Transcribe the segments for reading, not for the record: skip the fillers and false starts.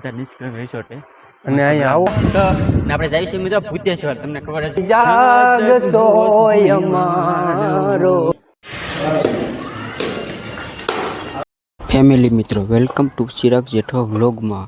નિષ્કર્ષ રિસોર્ટ અને અહીંયા આવો ને આપણે જઈશું મિત્રો ભૂતેશ્વર. તમને ખબર હશે જાગ સોય અમારો. ફેમિલી મિત્રો વેલકમ ટુ ચિરાગ જેઠો વ્લોગમાં.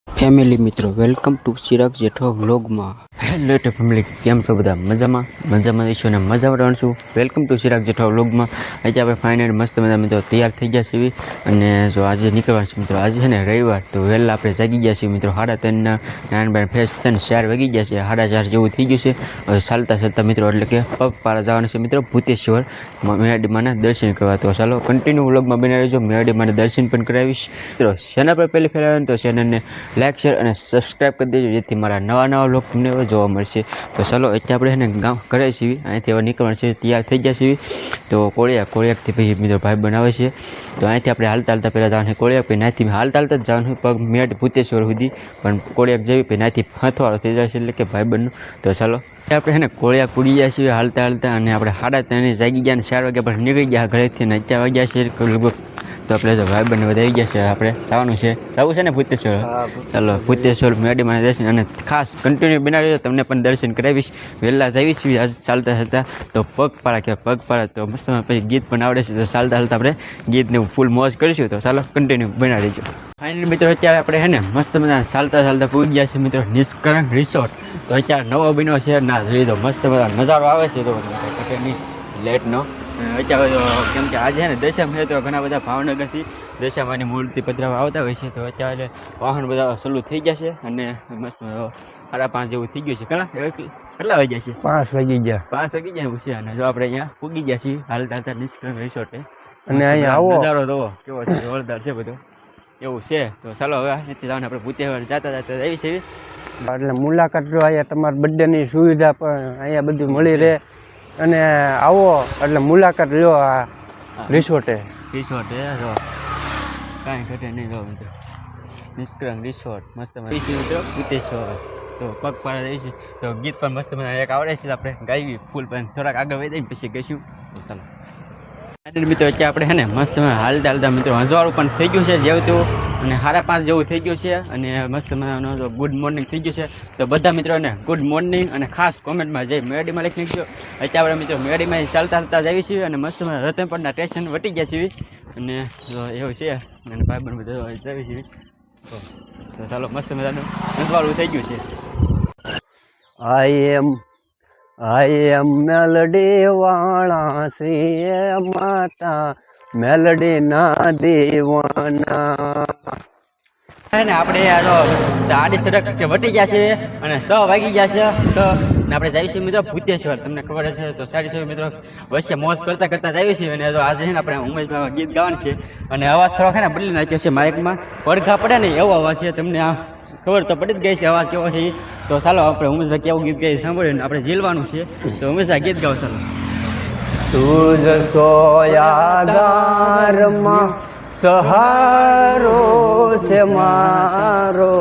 ફેમિલી મિત્રો વેલકમ ટુ ચિરાગ જેઠો વ્લોગમાં. હેલો ટુ ફેમિલી, કેમ છો બધા? મજામાં રહીશું અને મજામાં રહીશું. વેલકમ ટુ ચિરાગ જેઠો વ્લોગમાં. આજે આપણે ફાઇનલ મસ્ત મજા મિત્રો તૈયાર થઈ ગયા છીએ અને જો આજે નીકળવાનું છે મિત્રો. આજે છે ને રવિવાર, તો વહેલા આપણે જાગી ગયા છીએ મિત્રો. 3:30 નાનબાઈ ફ્રેશ થઈને 4 વાગી ગયા છે. 4:30 જેવું થઈ ગયું છે. હવે ચાલતા મિત્રો એટલે કે પગપાળા જવાનું છે મિત્રો ભૂતેશ્વર મેરડીમાના દર્શન કરવા. તો ચાલો કન્ટિન્યુ વ્લોગમાં બનાવી રહેજો. મેરડીમાના દર્શન પણ કરાવીશ મિત્રો. ચેનલ પર પહેલી ફેર આવે તો ચેનલને લાઈક શેર અને સબસ્ક્રાઈબ કરી દેજો, જેથી મારા નવા વ્લોગ તમને જોવા મળશે. તો ચાલો અત્યારે આપણે છે ને ગામ કરે છીએ, અહીંથી હવે નીકળવાનું છે. તૈયાર થઈ ગયા છીએ તો કોળિયાકથી પછી મિત્રો ભાઈ બનાવે છે. તો અહીંથી આપણે હાલતા પહેલાં જવાનું છે કોળિયાક, પછી નાથી હાલતા જ જવાનું પગ મેટ ભૂતેશ્વર સુધી, પણ કોળિયાક જવી પછી નાથી હથવાળો થઈ જાય છે એટલે કે ભાઈબંધનું. તો ચાલો આપણે છે ને કોળિયાક પૂગી ગયા છીએ હાલતા અને આપણે 3:30 જાગી ગયા અને 4 વાગ્યા પર નીકળી ગયા ઘરેથી અને 4 વાગ્યા છે લગભગ. તો આપણે જો ભાઈબંધ બધા આવી ગયા છે, આપણે જવાનું છે ને ભૂતેશ્વર. ચાલો ભૂતેશ્વર મેરડીમાના દર્શન અને ખાસ કન્ટિન્યુ બનાવી તમને પણ દર્શન કરાવીશ. વહેલા જઈશ આજ ચાલતા તો પગપાળા કહેવાય પગપાળા. તો મસ્ત પછી ગીત પણ આવડે છે, તો ચાલતા આપણે ગીતને ફૂલ મોજ કરીશું. તો ચાલો કન્ટિન્યુ બનાવી દેજો. ફાઇનલ મિત્રો અત્યારે આપણે છે ને મસ્ત મજા ચાલતા પૂગી ગયા છે મિત્રો નિષ્કલંક રિસોર્ટ. તો અત્યારે નવો બન્યો છે ના જોઈ દો, મસ્ત મજા નજારો આવે છે તો લેટનો. અત્યારે કેમ કે આજે છે ને દશામ છે તો ઘણા બધા ભાવનગરથી દશામાની મૂર્તિ પધરાવવા આવતા હોય છે. તો અત્યારે વાહન બધા ચાલુ થઈ ગયા છે અને મસ્ત 5:30 જેવું થઈ ગયું છે. કેટલા વાગ્યા છે? 5 વાગી ગયા. 5 વાગી ગયા છે. અને જો આપણે અહીંયા પૂગી ગયા છીએ હાલતા નિષ્કલંક રિસોર્ટ. અને અહીંયા આવો નજારો તો કેવો છે, જોરદાર છે બધો એવું છે. તો ચાલો હવે અહીંથી જવાનું આપણે ભૂતેશ્વર જતા આવી છે. એટલે મુલાકાત લો, અહીંયા તમારા બર્થડેની સુવિધા પણ અહીંયા બધું મળી રહે. અને આવો એટલે મુલાકાત લો આ રિસોર્ટે. જો કાંઈ ઘટે નહીં. જો મિત્રો નિષ્કલંક રિસોર્ટ મસ્ત મિત્રો ભૂતેશ્વર. તો પગપાળા જઈએ છીએ તો ગીત પણ મસ્ત મને એક આવડે છે, આપણે ગાવી ફૂલ પણ થોડાક આગળ વધી પછી ગઈશું. તો ચાલો મિત્રો અત્યારે આપણે છે ને મસ્ત હાલતા મિત્રો હજવાળું પણ થઈ ગયું છે જેવું તેવું, અને 5:30 જેવું થઈ ગયું છે. અને મસ્ત મજાનો ગુડ મોર્નિંગ થઈ ગયું છે. તો બધા મિત્રોને ગુડ મોર્નિંગ અને ખાસ કોમેન્ટમાં જઈ મેરડીમાં લખી નાખજો. અત્યારે આપણે મિત્રો મેરડીમાં ચાલતા જઈએ છીએ અને મસ્ત રતનપરના સ્ટેશન વટી ગયા છીએ અને એવું છે. અને ભાઈબંધ બધા જઈએ છીએ. તો ચાલો મસ્ત મજાનું હજવાળું થઈ ગયું છે. આઈ એમ મેલડી વાળા સિંહ માતા મેલડી ના દેવાના. ને આપણે આડી સડક કે વટી ગયા છે અને 6 વાગી ગયા છે. ને આપણે જઈએ છીએ મિત્રો ભૂતેશ્વર. તમને ખબર છે તો સારી છે મિત્રો વચ્ચે મોજ કરતા જઈએ છીએ. અને તો આજે છે ને આપણે ઉમેશભાઈ ગીત ગાવાનું છે અને અવાજ થોડો છે ને બદલી નાખ્યો છે માઇકમાં. પડઘા પડે ને એવો અવાજ છે, તમને આ ખબર તો પડી જ ગઈ છે અવાજ કેવો છે. તો ચાલો આપણે ઉમેશભાઈ કેવું ગીત ગાઈ સાંભળીને આપણે ઝીલવાનું છે. તો ઉમેશભાઈ ગીત ગાવ ચાલો. તુજ સોયા ગારમાં સહારો છે મારો,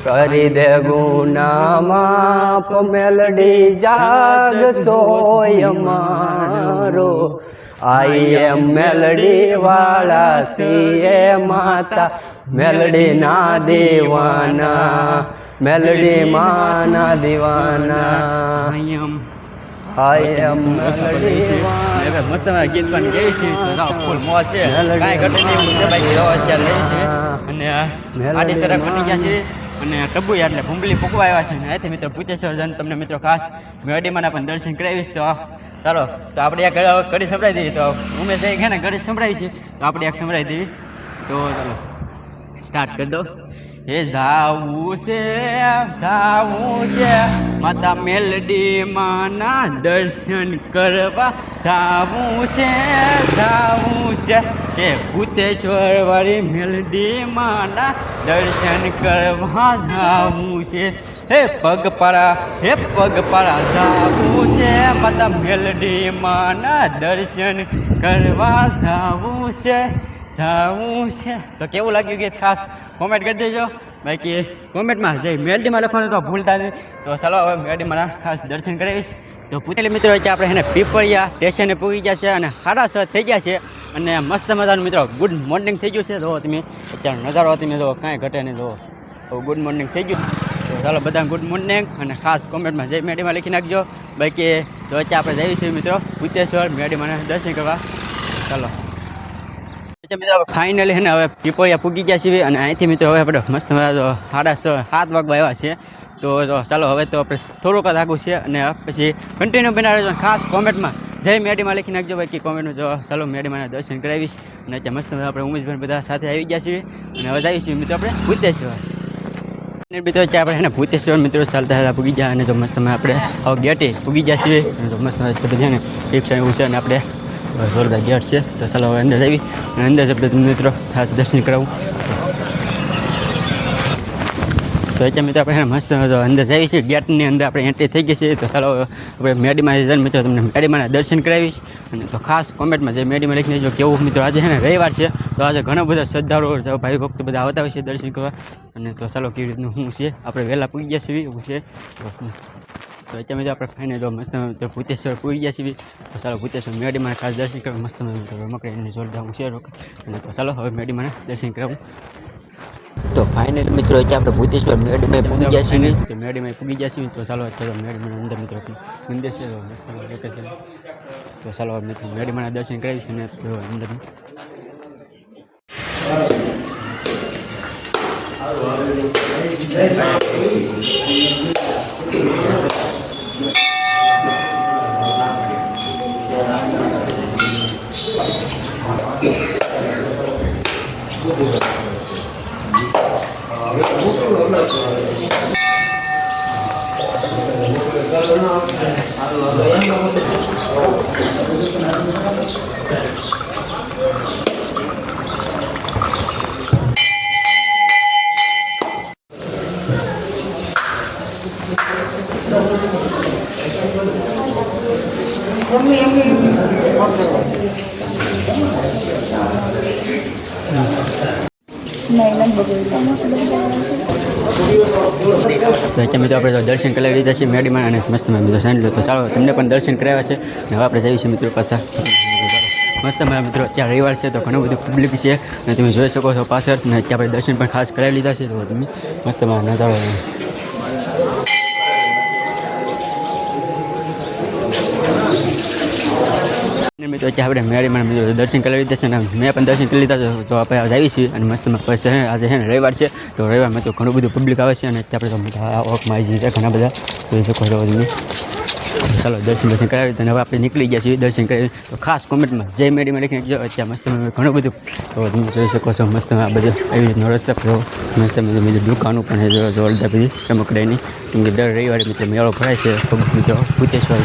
કરી દે ગુના માપ મેલડી જાગ સોય મારો. આઈ એમ મેલડી વાળા સિંહ માતા મેલડી ના દેવાના, મેલડી માના દીવાના. આઈ એમ મેલડી મસ્ત ગીત પણ ગઈ છે. ફૂલ મોજ છે, કાંઈ ઘટે નહીં. અત્યારે લઈ છે અને આડી સડક બની ગયા છે અને ટબુઈ એટલે ભૂંગળી ફૂંકવા આવ્યા છે. અહીંથી મિત્રો ભૂતેશ્વર જઈને તમને મિત્રો ખાસ મેરડીમાના પણ દર્શન કરાવીશ. તો ચાલો તો આપણે એક ઘડી સંભળાવી દઈએ. તો ઉમેશ જઈ છે ને ઘડી સંભળાવી છે, તો આપણે એક સંભળાવી દઈએ. તો ચાલો સ્ટાર્ટ કરી દો. હે જાવું છે માતા મેલડી માના દર્શન કરવા જાવું છે હે ભૂતેશ્વર વાળી મેલડી માના દર્શન કરવા જાવું છે. હે પગપાળા જાવું છે માતા મેલડી માના દર્શન કરવા જાવું છે. તો કેવું લાગ્યું કે ખાસ કોમેન્ટ કરી દેજો. બાકી કોમેન્ટમાં જઈ મેરડીમાં લખવાનું તો ભૂલતા નહીં. તો ચાલો હવે મેરડીમાં ખાસ દર્શન કરાવીશ. તો પૂછેલી મિત્રો કે આપણે એને પીપળિયા સ્ટેશને પૂગી ગયા છે અને 6:30 થઈ ગયા છે અને મસ્ત મજાનું મિત્રો ગુડ મોર્નિંગ થઈ ગયું છે. જો તમે અત્યારે નજારો તમે જો કાંઈ ઘટે નહીં. જો ગુડ મોર્નિંગ થઈ ગયું. તો ચાલો બધા ગુડ મોર્નિંગ, અને ખાસ કોમેન્ટમાં જય મેડીમાં લખી નાખજો. બાકી તો અત્યારે આપણે જઈએ છીએ મિત્રો ભૂતેશ્વર મેડીમાં દર્શન કરવા. ચાલો મિત્રો ફાઇનલી છે ને હવે પીપળિયા પૂગી ગયા છીએ, અને અહીંથી મિત્રો હવે આપણે મસ્ત 7:30 વાગવા આવ્યા છીએ. તો ચાલો હવે તો આપણે થોડુંક જ આગું છે, અને પછી કન્ટિન્યુ બનાવી રહેજો. ખાસ કોમેન્ટમાં જય મેડીમાં લખી નાખજો ભાઈ, કે કોમેન્ટમાં જો ચાલો મેડીમાં દર્શન કરાવીશ. અને અત્યારે મસ્ત આપણે ઉમેશભાઈ બધા સાથે આવી ગયા છીએ, અને હવે જઈએ છીએ મિત્રો આપણે ભૂતેશ્વર. મિત્રો અત્યારે આપણે ભૂતેશ્વર મિત્રો ચાલતા પૂગી ગયા, અને જો મસ્ત આપણે હવે ગેટે પૂગી ગયા છીએ. અને જો મસ્ત બધી ને રિક્ષા એવું છે, અને આપણે જોરદાર ગેટ છે. તો ચાલો હવે અંદર આવી, અને અંદર આપણે તમને મિત્રો ખાસ દર્શન કરાવું. તો અત્યારે મિત્રો આપણે મસ્ત અંદર જઈએ છીએ, ગેટની અંદર આપણે એન્ટ્રી થઈ ગઈ છે. તો ચાલો આપણે મેડીમાં જઈને મિત્રો તમને મેડીમાં દર્શન કરાવીશ. અને તો ખાસ કોમેન્ટમાં જે મેડીમાં લખી દેજો કેવું મિત્રો આજે છે ને રવિવાર છે, તો આજે ઘણા બધા શ્રદ્ધાળુઓ ભાઈ ભક્તો બધા આવતા હોય છે દર્શન કરવા. અને તો ચાલો કેવી રીતનું શું છે, આપણે વહેલા પૂગી ગયા છીએ એવું છે. તો અત્યારે મિત્રો આપણે ફાઇનલ જો મસ્ત તો ભૂતેશ્વર પૂગી ગયા છીએ. તો ચાલો ભૂતેશ્વર મેડીમાં ખાસ દર્શન કરવા મસ્ત રમકડાની જોરદાર હું છે. અને તો ચાલો હવે મેડીમાં દર્શન કરાવું. તો ફાઇનલ મિત્રો અત્યારે આપણે ભૂતેશ્વર મેડીમાં પૂગી ગયા છીએ. તો મેડીમાં પૂગી ગયા છીએ. તો ચાલો અત્યારે મેડીમાં અંદર મિત્રો મંદિર છે. તો ચાલો મિત્રો મેડીમાં દર્શન કરાવીશ. અને અંદર તો અત્યારે મિત્રો આપણે દર્શન કરાવી લીધા છે મેડીમાં, અને મસ્ત મિત્રો સાંજલો. તો ચાલો તમને પણ દર્શન કરાવ્યા છે, અને હવે આપણે જઈએ છીએ મિત્રો પાછા. મસ્ત મારા મિત્રો અત્યારે રવિવાર છે, તો ઘણું બધું પબ્લિક છે, અને તમે જોઈ શકો છો પાછળ. અને અત્યારે આપણે દર્શન પણ ખાસ કરાવી લીધા છે. તો તમે મસ્ત મારા નજારો મિત્રો અત્યારે આપણે મેડીમાં મિત્રો દર્શન કરી લીધા છે, અને મેં પણ દર્શન કરી લીધા છે. તો આપણે જઈએ છીએ, અને મસ્ત પછી આજે છે ને રવિવાર છે, તો રવિવારમાં તો ઘણું બધું પબ્લિક આવે છે. અને અત્યારે આપણે તો આવકમાં આવી છે ઘણા બધા. તો શકો છો તમે. ચાલો દર્શન કરાવી, અને હવે આપણે નીકળી ગયા છીએ દર્શન કરી. તો ખાસ કોમેન્ટમાં જય મેડીમાં લખી નાખજો. અત્યારે મસ્ત ઘણું બધું તો તમે જોઈ શકો છો. મસ્ત આ બધું એવી રીતનો રસ્તા પર મસ્ત બીજી દુકાનો પણ જોરદાર બધી રમકડાની, કેમ કે દર રવિવારે મિત્રો મેળો ભરાય છે. મિત્રો ભૂતેશ્વર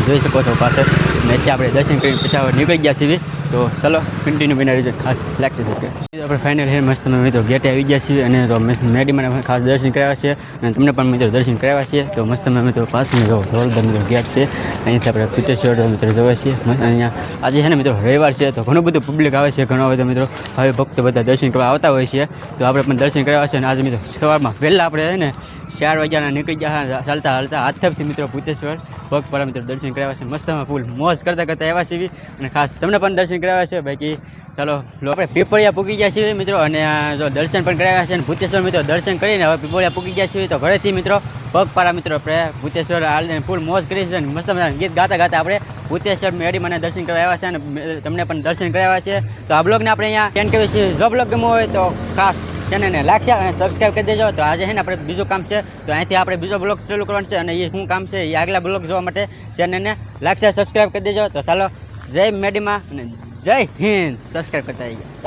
જોઈ શકો છો પાછળ. અને અત્યારે આપણે દર્શન કરીને પછી હવે નીકળી ગયા છીએ. તો ચાલો કન્ટિન્યુ બનાવી રીતે ખાસ લાગશે શકે. આપણે ફાઇનલ હે મસ્ત મિત્રો ગેટે આવી ગયા છીએ, અને તો મેડીમાં ખાસ દર્શન કરાવ્યા છે, અને તમને પણ મિત્રો દર્શન કરાવ્યા છે. તો મસ્ત મિત્રો પાછળ જોરદાર મિત્રો ગેટ છે. અહીંથી આપણે ભૂતેશ્વર મિત્રો જોવા છીએ. અહીંયા આજે છે ને મિત્રો રવિવાર છે, તો ઘણું બધું પબ્લિક આવે છે. ઘણા બધા મિત્રો હવે ભક્તો બધા દર્શન કરવા આવતા હોય છે. તો આપણે પણ દર્શન કરાવ્યા છે. અને આજે મિત્રો સવારમાં વહેલા આપણે છે ને 4 વાગ્યાના નીકળી ગયા ચાલતા હાથથી મિત્રો ભૂતેશ્વર પગપાળા મિત્રો દર્શન કરાવ્યા છે. મસ્તમાં ફૂલ મોજ કરતાં આવ્યા છીએ, અને ખાસ તમને પણ દર્શન કરાવ્યા છે. બાકી ચાલો આપણે પીપળિયા પૂગી ગયા છીએ મિત્રો, અને જો દર્શન પણ કરાવ્યા છે. અને ભૂતેશ્વર મિત્રો દર્શન કરીને હવે પીપળિયા પૂગી ગયા છીએ. તો ઘરેથી મિત્રો પગપાળા મિત્રો આપણે ભૂતેશ્વર હાલને ફૂલ મોજ કરી છે. અને મસ્ત ગીત ગાતા આપણે ભૂતેશ્વર મેડીમાં દર્શન કરવા આવ્યા છે, અને તમને પણ દર્શન કરાવ્યા છે. તો આ બ્લોગને આપણે અહીંયા એન્ડ કરીએ છીએ. જો બ્લોગ ગમ્યો હોય તો ખાસ ચેનલને લાઈક શેર અને સબસ્ક્રાઈબ કરી દેજો. તો આજે છે ને આપણે બીજું કામ છે, તો અહીંથી આપણે બીજો બ્લોગ ચાલુ કરવાનો છે, અને એ શું કામ છે એ આગલા બ્લોગ જોવા માટે ચેનલને લાઈક શેર સબસ્ક્રાઈબ કરી દેજો. તો ચાલો જય મેડીમાં અને જય હિન્દ. સબસ્ક્રાઈબ કરતા આવી ગયા.